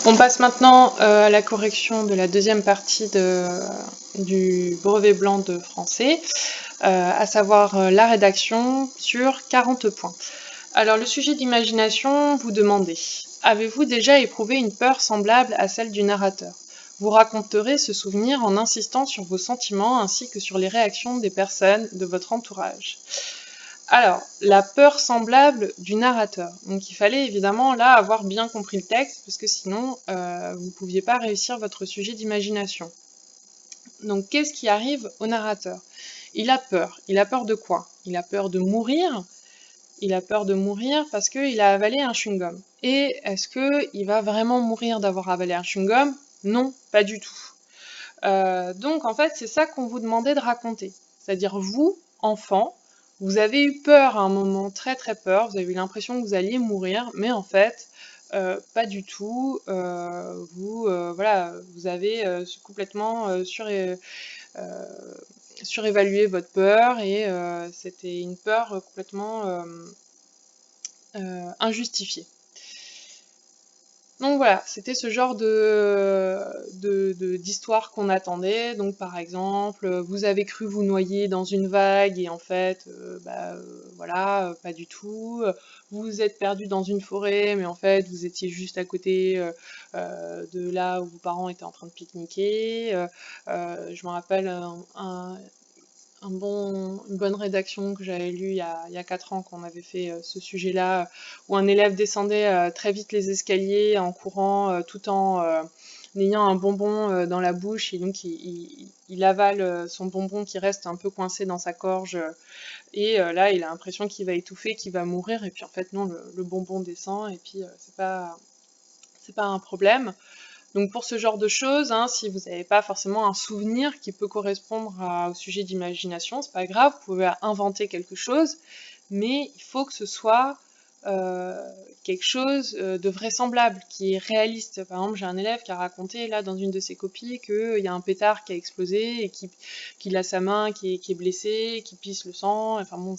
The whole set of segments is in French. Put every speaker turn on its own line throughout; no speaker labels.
On passe maintenant à la correction de la deuxième partie du brevet blanc de français, à savoir la rédaction sur 40 points. Alors le sujet d'imagination, vous demandez: avez-vous déjà éprouvé une peur semblable à celle du narrateur? Vous raconterez ce souvenir en insistant sur vos sentiments ainsi que sur les réactions des personnes de votre entourage. Alors, la peur semblable du narrateur. Donc il fallait évidemment là avoir bien compris le texte, parce que sinon vous ne pouviez pas réussir votre sujet d'imagination. Donc qu'est-ce qui arrive au narrateur? Il a peur. Il a peur de quoi? Il a peur de mourir. Il a peur de mourir parce qu'il a avalé un chewing-gum. Et est-ce qu'il va vraiment mourir d'avoir avalé un chewing-gum? Non, pas du tout. Donc en fait, c'est ça qu'on vous demandait de raconter. C'est-à-dire vous, enfant, vous avez eu peur à un moment, très très peur, vous avez eu l'impression que vous alliez mourir, mais en fait, pas du tout. Voilà, vous avez complètement surévalué votre peur et c'était une peur complètement injustifiée. Donc voilà, c'était ce genre d'histoire qu'on attendait. Donc par exemple, vous avez cru vous noyer dans une vague et en fait, voilà, pas du tout. Vous vous êtes perdu dans une forêt, mais en fait, vous étiez juste à côté de là où vos parents étaient en train de pique-niquer. Je me rappelle une bonne rédaction que j'avais lue il y a 4 ans, qu'on avait fait ce sujet-là, où un élève descendait très vite les escaliers en courant tout en ayant un bonbon dans la bouche, et donc il avale son bonbon qui reste un peu coincé dans sa gorge, et là il a l'impression qu'il va étouffer, qu'il va mourir, et puis en fait non, le bonbon descend, et puis c'est pas un problème. Donc pour ce genre de choses, hein, si vous n'avez pas forcément un souvenir qui peut correspondre au sujet d'imagination, c'est pas grave, vous pouvez inventer quelque chose, mais il faut que ce soit quelque chose de vraisemblable, qui est réaliste. Par exemple, j'ai un élève qui a raconté là dans une de ses copies qu'il y a un pétard qui a explosé et qu'il a sa main qui est blessée, qui pisse le sang. Enfin bon,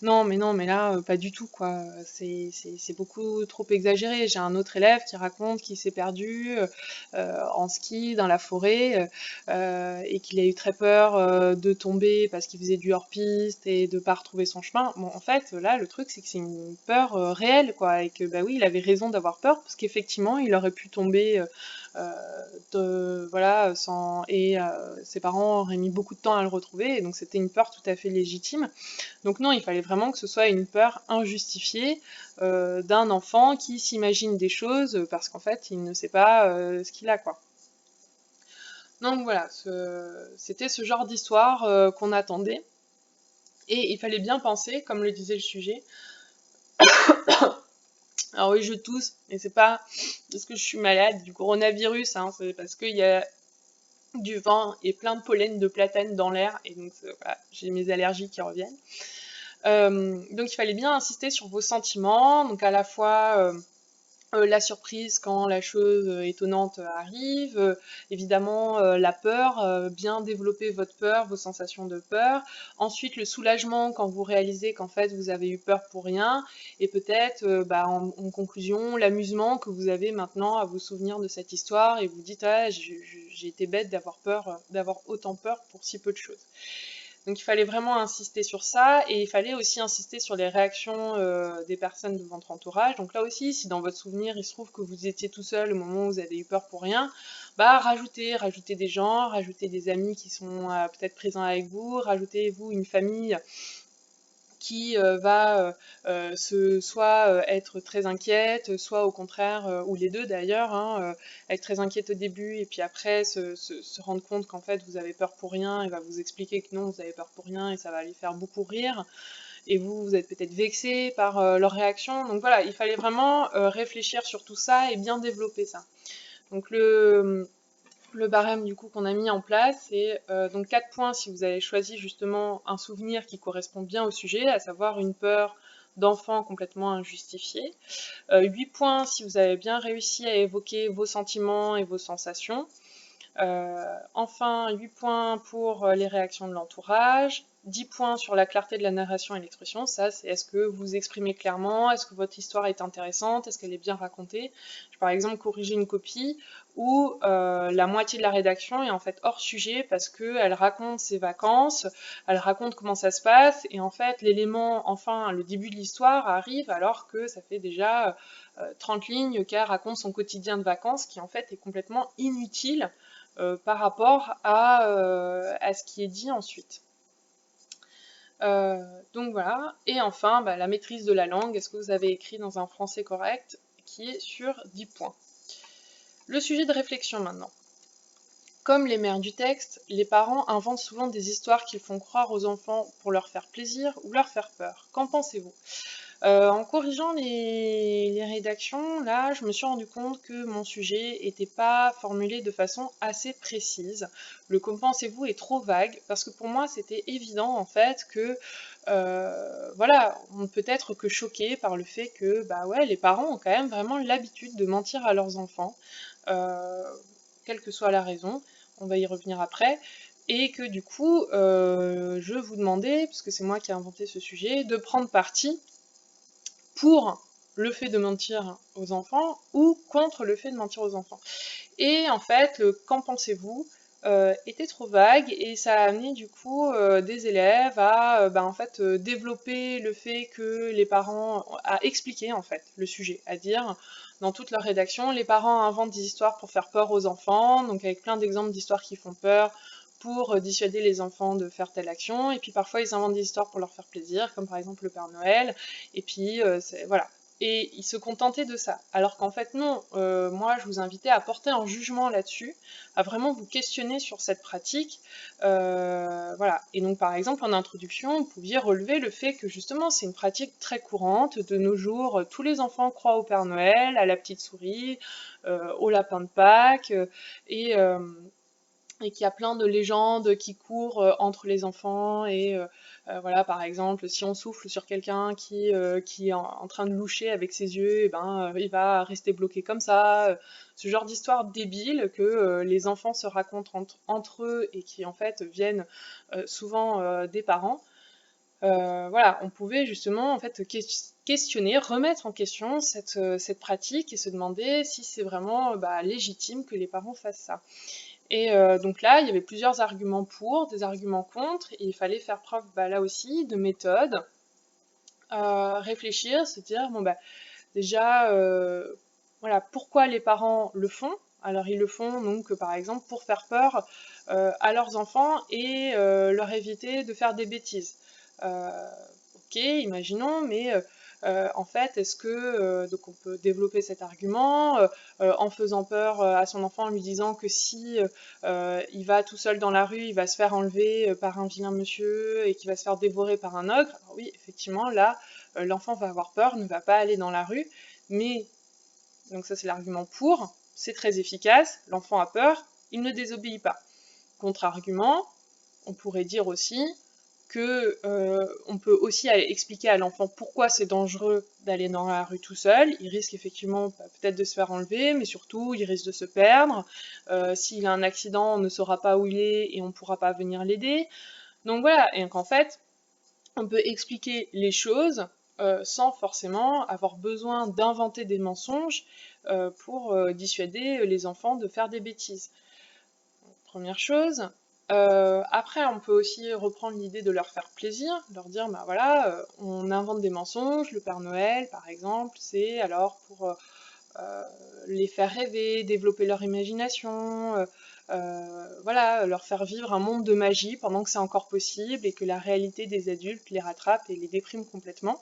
non, mais là, pas du tout, quoi. C'est beaucoup trop exagéré. J'ai un autre élève qui raconte qu'il s'est perdu en ski dans la forêt et qu'il a eu très peur de tomber parce qu'il faisait du hors-piste et de pas retrouver son chemin. Bon, en fait, là, le truc, c'est que c'est une peur réelle, quoi, et que, bah oui, il avait raison d'avoir peur, parce qu'effectivement, il aurait pu tomber, voilà, et ses parents auraient mis beaucoup de temps à le retrouver, et donc c'était une peur tout à fait légitime. Donc non, il fallait vraiment que ce soit une peur injustifiée d'un enfant qui s'imagine des choses parce qu'en fait, il ne sait pas ce qu'il a, quoi. Donc voilà, c'était ce genre d'histoire qu'on attendait. Et il fallait bien penser, comme le disait le sujet. Alors oui, je tousse, mais c'est pas parce que je suis malade du coronavirus, hein, c'est parce qu'il y a du vent et plein de pollen de platane dans l'air, et donc voilà, j'ai mes allergies qui reviennent. Donc il fallait bien insister sur vos sentiments, donc à la fois la surprise quand la chose étonnante arrive, évidemment la peur, bien développer votre peur, vos sensations de peur, ensuite le soulagement quand vous réalisez qu'en fait vous avez eu peur pour rien, et peut-être en conclusion l'amusement que vous avez maintenant à vous souvenir de cette histoire, et vous dites ah, j'ai été bête d'avoir peur, d'avoir autant peur pour si peu de choses. Donc il fallait vraiment insister sur ça, et il fallait aussi insister sur les réactions des personnes de votre entourage. Donc là aussi, si dans votre souvenir il se trouve que vous étiez tout seul au moment où vous avez eu peur pour rien, bah rajoutez des gens, rajoutez des amis qui sont peut-être présents avec vous, rajoutez-vous une famille qui va soit être très inquiète, soit au contraire, ou les deux d'ailleurs, hein, être très inquiète au début et puis après se rendre compte qu'en fait vous avez peur pour rien, et va vous expliquer que non, vous avez peur pour rien, et ça va les faire beaucoup rire, et vous êtes peut-être vexé par leur réaction. Donc voilà, il fallait vraiment réfléchir sur tout ça et bien développer ça. Donc le barème du coup qu'on a mis en place, c'est donc 4 points si vous avez choisi justement un souvenir qui correspond bien au sujet, à savoir une peur d'enfant complètement injustifiée. 8 points si vous avez bien réussi à évoquer vos sentiments et vos sensations. Enfin, 8 points pour les réactions de l'entourage. 10 points sur la clarté de la narration et l'expression. Ça, c'est est-ce que vous exprimez clairement, est-ce que votre histoire est intéressante, est-ce qu'elle est bien racontée. J'ai par exemple corrigé une copie où la moitié de la rédaction est en fait hors sujet parce qu'elle raconte ses vacances, elle raconte comment ça se passe, et en fait l'élément, enfin le début de l'histoire arrive alors que ça fait déjà 30 lignes qu'elle raconte son quotidien de vacances, qui en fait est complètement inutile par rapport à ce qui est dit ensuite. Donc voilà, et enfin la maîtrise de la langue, est-ce que vous avez écrit dans un français correct, qui est sur 10 points. Le sujet de réflexion maintenant. Comme les mères du texte, les parents inventent souvent des histoires qu'ils font croire aux enfants pour leur faire plaisir ou leur faire peur. Qu'en pensez-vous ? En corrigeant les rédactions, là, je me suis rendu compte que mon sujet n'était pas formulé de façon assez précise. Le qu'en pensez-vous est trop vague, parce que pour moi, c'était évident, en fait, que, voilà, on ne peut être que choqué par le fait que, bah ouais, les parents ont quand même vraiment l'habitude de mentir à leurs enfants, quelle que soit la raison, on va y revenir après, et que du coup, je vous demandais, puisque c'est moi qui ai inventé ce sujet, de prendre parti pour le fait de mentir aux enfants ou contre le fait de mentir aux enfants. Et en fait, le qu'en pensez-vous était trop vague, et ça a amené du coup des élèves à en fait, développer le fait que les parents, à expliquer en fait le sujet, à dire dans toute leur rédaction, les parents inventent des histoires pour faire peur aux enfants, donc avec plein d'exemples d'histoires qui font peur, pour dissuader les enfants de faire telle action, et puis parfois ils inventent des histoires pour leur faire plaisir, comme par exemple le Père Noël, et puis voilà. Et ils se contentaient de ça. Alors qu'en fait non, moi je vous invitais à porter un jugement là-dessus, à vraiment vous questionner sur cette pratique. Voilà. Et donc par exemple en introduction, vous pouviez relever le fait que justement c'est une pratique très courante de nos jours. Tous les enfants croient au Père Noël, à la petite souris, au lapin de Pâques, et qu'il y a plein de légendes qui courent entre les enfants, et voilà, par exemple, si on souffle sur quelqu'un qui est en train de loucher avec ses yeux, et il va rester bloqué comme ça. Ce genre d'histoire débile que les enfants se racontent entre eux, et qui en fait viennent souvent des parents. Voilà, on pouvait justement en fait questionner, remettre en question cette pratique, et se demander si c'est vraiment légitime que les parents fassent ça. Et donc là, il y avait plusieurs arguments pour, des arguments contre, et il fallait faire preuve là aussi de méthode, réfléchir, se dire bon déjà voilà, pourquoi les parents le font. Alors ils le font donc par exemple pour faire peur à leurs enfants, et leur éviter de faire des bêtises. Ok, imaginons, mais en fait, est-ce que donc on peut développer cet argument en faisant peur à son enfant, en lui disant que si il va tout seul dans la rue, il va se faire enlever par un vilain monsieur, et qu'il va se faire dévorer par un ogre. Alors oui, effectivement, là, l'enfant va avoir peur, ne va pas aller dans la rue, mais, donc ça c'est l'argument pour, c'est très efficace, l'enfant a peur, il ne désobéit pas. Contre-argument, on pourrait dire aussi que on peut aussi expliquer à l'enfant pourquoi c'est dangereux d'aller dans la rue tout seul. Il risque effectivement peut-être de se faire enlever, mais surtout il risque de se perdre. S'il a un accident, on ne saura pas où il est et on ne pourra pas venir l'aider. Donc voilà, et donc en fait, on peut expliquer les choses sans forcément avoir besoin d'inventer des mensonges pour dissuader les enfants de faire des bêtises. Première chose. Après, on peut aussi reprendre l'idée de leur faire plaisir, leur dire, voilà, on invente des mensonges, le Père Noël, par exemple, c'est alors pour les faire rêver, développer leur imagination, voilà, leur faire vivre un monde de magie pendant que c'est encore possible, et que la réalité des adultes les rattrape et les déprime complètement.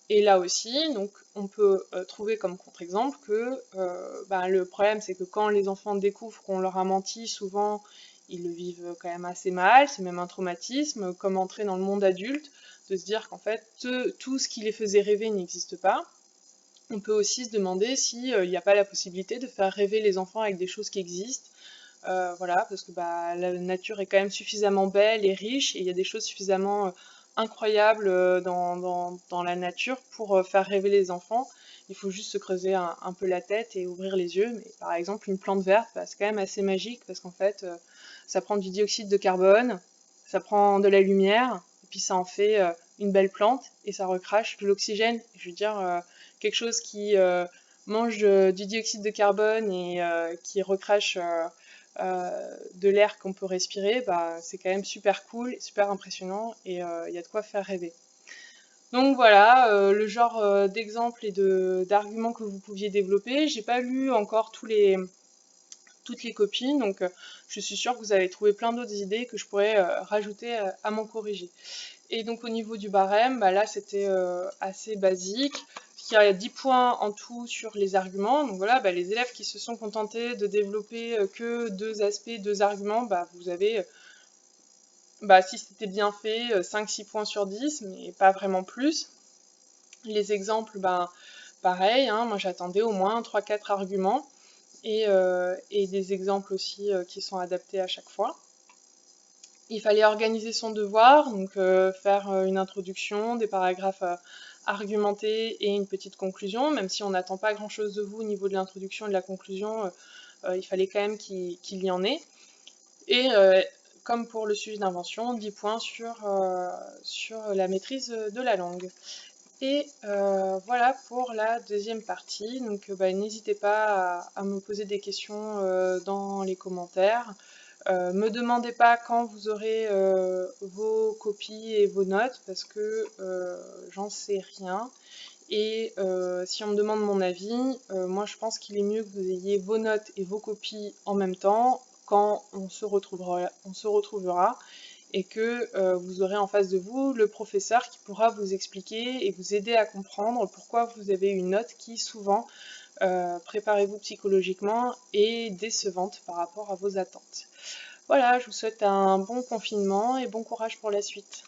Et là aussi, donc, on peut trouver comme contre-exemple que le problème, c'est que quand les enfants découvrent qu'on leur a menti, souvent, ils le vivent quand même assez mal, c'est même un traumatisme, comme entrer dans le monde adulte, de se dire qu'en fait, tout ce qui les faisait rêver n'existe pas. On peut aussi se demander s'il n'y a pas la possibilité de faire rêver les enfants avec des choses qui existent. Voilà, parce que la nature est quand même suffisamment belle et riche, et il y a des choses suffisamment incroyables dans la nature pour faire rêver les enfants. Il faut juste se creuser un peu la tête et ouvrir les yeux. Mais par exemple, une plante verte, c'est quand même assez magique, parce qu'en fait, ça prend du dioxyde de carbone, ça prend de la lumière, et puis ça en fait une belle plante, et ça recrache de l'oxygène. Je veux dire, quelque chose qui mange du dioxyde de carbone et qui recrache de l'air qu'on peut respirer, bah, c'est quand même super cool, super impressionnant, et il y a de quoi faire rêver. Donc voilà, le genre d'exemples et d'arguments que vous pouviez développer. J'ai pas lu encore toutes les copies, donc je suis sûre que vous avez trouvé plein d'autres idées que je pourrais rajouter à mon corrigé. Et donc au niveau du barème, bah là c'était assez basique. Il y a 10 points en tout sur les arguments. Donc voilà, bah, les élèves qui se sont contentés de développer que 2 aspects, 2 arguments, bah, vous avez, bah, si c'était bien fait, 5-6 points sur 10, mais pas vraiment plus. Les exemples, ben, pareil, hein, moi j'attendais au moins 3-4 arguments et des exemples aussi qui sont adaptés à chaque fois. Il fallait organiser son devoir, donc faire une introduction, des paragraphes argumentés et une petite conclusion, même si on n'attend pas grand-chose de vous au niveau de l'introduction et de la conclusion, il fallait quand même qu'il y en ait. Et comme pour le sujet d'invention, 10 points sur la maîtrise de la langue. Et voilà pour la deuxième partie. Donc bah, n'hésitez pas à me poser des questions dans les commentaires. Me demandez pas quand vous aurez vos copies et vos notes parce que j'en sais rien. Et si on me demande mon avis, moi je pense qu'il est mieux que vous ayez vos notes et vos copies en même temps quand on se retrouvera et que vous aurez en face de vous le professeur qui pourra vous expliquer et vous aider à comprendre pourquoi vous avez une note qui souvent, préparez-vous psychologiquement, est décevante par rapport à vos attentes. Voilà, je vous souhaite un bon confinement et bon courage pour la suite.